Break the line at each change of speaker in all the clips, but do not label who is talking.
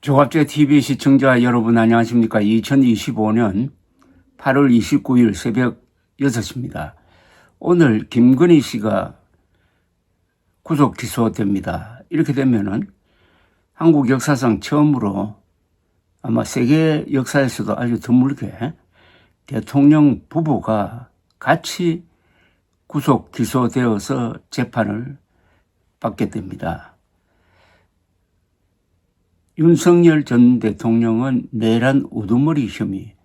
조갑제 TV 시청자 여러분 안녕하십니까. 2025년 8월 29일 새벽 6시입니다. 오늘 김건희 씨가 구속 기소됩니다. 이렇게 되면은 한국 역사상 처음으로 아마 세계 역사에서도 아주 드물게 대통령 부부가 같이 구속 기소되어서 재판을 받게 됩니다. 윤석열 전 대통령은 내란 우두머리 혐의,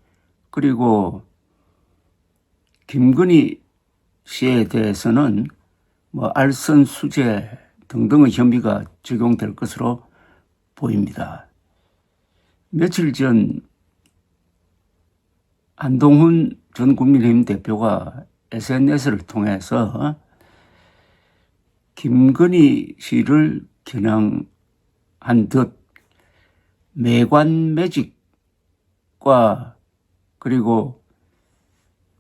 그리고 김건희 씨에 대해서는 알선 수재 등등의 혐의가 적용될 것으로 보입니다. 며칠 전 한동훈 전 국민의힘 대표가 SNS를 통해서 김건희 씨를 겨냥한 듯 매관 매직과 그리고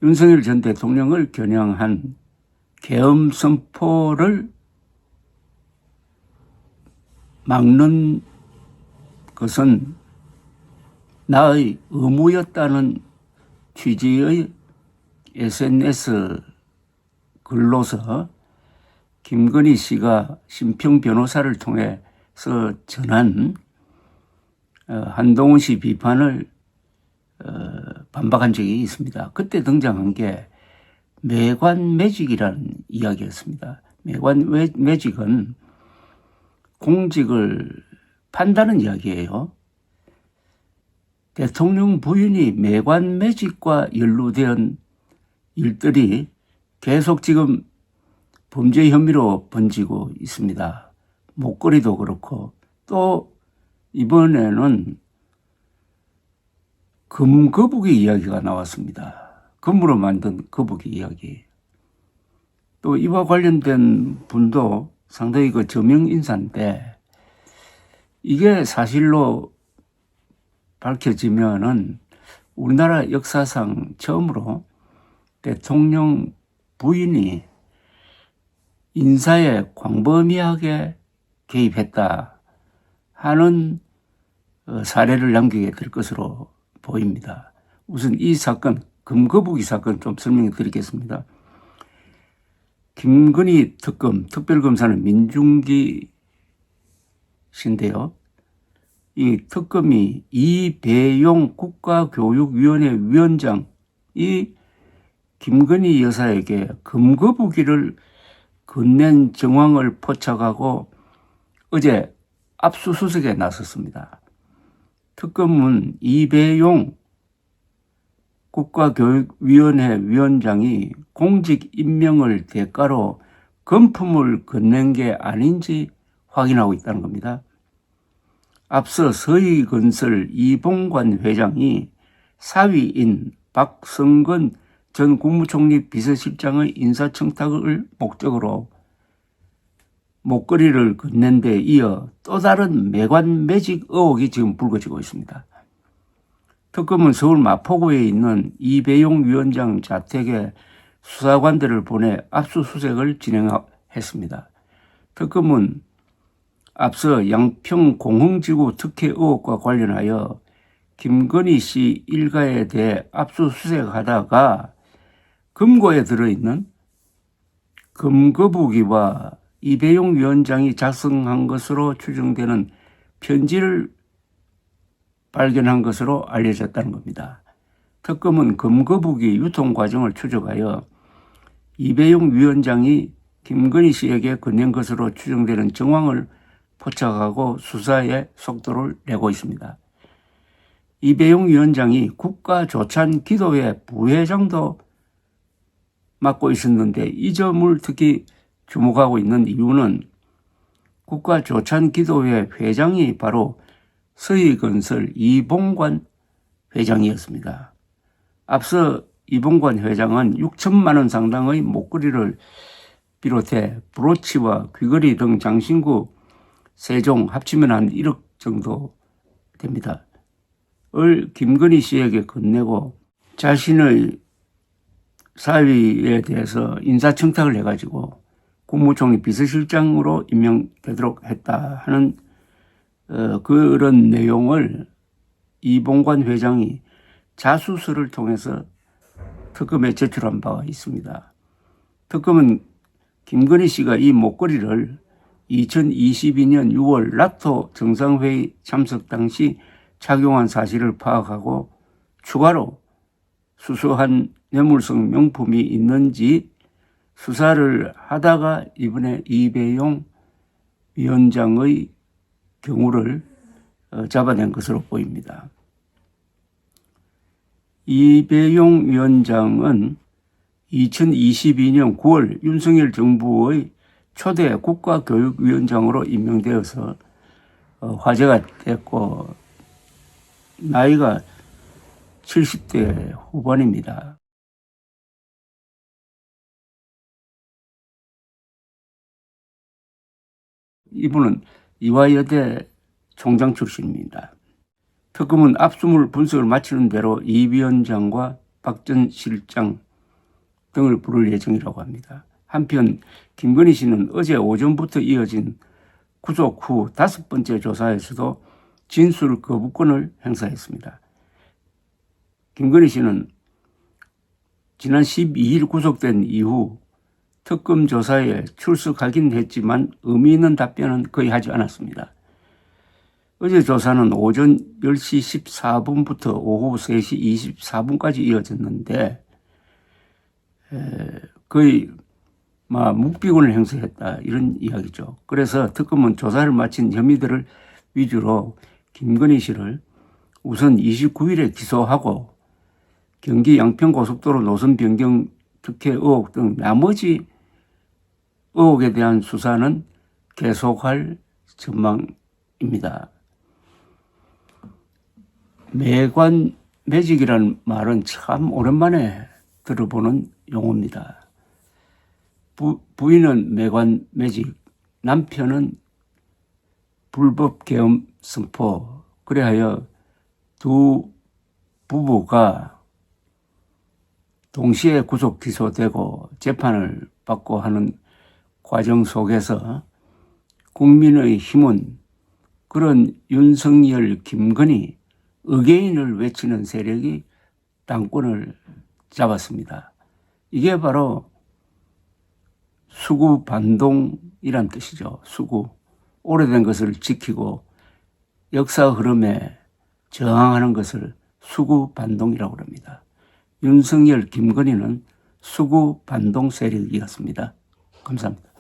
윤석열 전 대통령을 겨냥한 계엄 선포를 막는 것은 나의 의무였다는 취지의 SNS 글로서 김건희 씨가 심평 변호사를 통해서 전한 한동훈 씨 비판을 반박한 적이 있습니다. 그때 등장한 게 매관 매직이라는 이야기였습니다. 매관 매직은 공직을 판다는 이야기예요. 대통령 부인이 매관 매직과 연루된 일들이 계속 지금 범죄 혐의로 번지고 있습니다. 목걸이도 그렇고 또 이번에는 금거북이 이야기가 나왔습니다. 금으로 만든 거북이 이야기. 또 이와 관련된 분도 상당히 저명 인사인데 이게 사실로 밝혀지면은 우리나라 역사상 처음으로 대통령 부인이 인사에 광범위하게 개입했다 하는 사례를 남기게 될 것으로 보입니다. 우선 이 사건, 금거북이 사건 좀 설명해 드리겠습니다. 김건희 특검, 특별검사는 민중기 씨인데요. 이 특검이 이배용 국가교육위원회 위원장, 이 김건희 여사에게 금거북이를 건넨 정황을 포착하고 어제 압수수색에 나섰습니다. 특검은 이배용 국가교육위원회 위원장이 공직 임명을 대가로 금품을 건넨 게 아닌지 확인하고 있다는 겁니다. 앞서 서희건설 이봉관 회장이 사위인 박성건 전 국무총리 비서실장의 인사청탁을 목적으로 목걸이를 건넨 데 이어 또 다른 매관 매직 의혹이 지금 불거지고 있습니다. 특검은 서울 마포구에 있는 이배용 위원장 자택에 수사관들을 보내 압수수색을 진행했습니다. 특검은 앞서 양평 공흥지구 특혜 의혹과 관련하여 김건희 씨 일가에 대해 압수수색하다가 금고에 들어있는 금거북이와 이배용 위원장이 작성한 것으로 추정되는 편지를 발견한 것으로 알려졌다는 겁니다. 특검은 금거북이 유통 과정을 추적하여 이배용 위원장이 김건희 씨에게 건넨 것으로 추정되는 정황을 포착하고 수사에 속도를 내고 있습니다. 이배용 위원장이 국가조찬기도회 부회장도 맡고 있었는데 이 점을 특히 주목하고 있는 이유는 국가조찬기도회 회장이 바로 서희건설 이봉관 회장이었습니다. 앞서 이봉관 회장은 6천만 원 상당의 목걸이를 비롯해 브로치와 귀걸이 등 장신구 3종 합치면 한 1억 정도 됩니다. 을 김건희 씨에게 건네고 자신의 사위에 대해서 인사청탁을 해가지고 국무총리 비서실장으로 임명되도록 했다 하는 그런 내용을 이봉관 회장이 자수서를 통해서 특검에 제출한 바가 있습니다. 특검은 김건희 씨가 이 목걸이를 2022년 6월 나토 정상회의 참석 당시 착용한 사실을 파악하고 추가로 수수한 뇌물성 명품이 있는지 수사를 하다가 이번에 이배용 위원장의 경우를 잡아낸 것으로 보입니다. 이배용 위원장은 2022년 9월 윤석열 정부의 초대 국가교육위원장으로 임명되어서 화제가 됐고 나이가 70대 후반입니다. 이분은 이화여대 총장 출신입니다. 특검은 압수물 분석을 마치는 대로 이 위원장과 박 전 실장 등을 부를 예정이라고 합니다. 한편 김건희 씨는 어제 오전부터 이어진 구속 후 5번째 조사에서도 진술 거부권을 행사했습니다. 김건희 씨는 지난 12일 구속된 이후 특검 조사에 출석하긴 했지만 의미 있는 답변은 거의 하지 않았습니다. 어제 조사는 오전 10시 14분부터 오후 3시 24분까지 이어졌는데 거의 묵비권을 행사했다 이런 이야기죠. 그래서 특검은 조사를 마친 혐의들을 위주로 김건희 씨를 우선 29일에 기소하고 경기 양평고속도로 노선 변경 특혜 의혹 등 나머지 의혹에 대한 수사는 계속할 전망입니다. 매관 매직이라는 말은 참 오랜만에 들어보는 용어입니다. 부인은 매관 매직, 남편은 불법 계엄 선포. 그래하여 두 부부가 동시에 구속 기소되고 재판을 받고 하는 과정 속에서 국민의힘은 그런 윤석열, 김건희 의계인을 외치는 세력이 당권을 잡았습니다. 이게 바로 수구 반동이란 뜻이죠. 수구. 오래된 것을 지키고 역사 흐름에 저항하는 것을 수구 반동이라고 합니다. 윤석열, 김건희는 수구 반동 세력이었습니다. 감사합니다.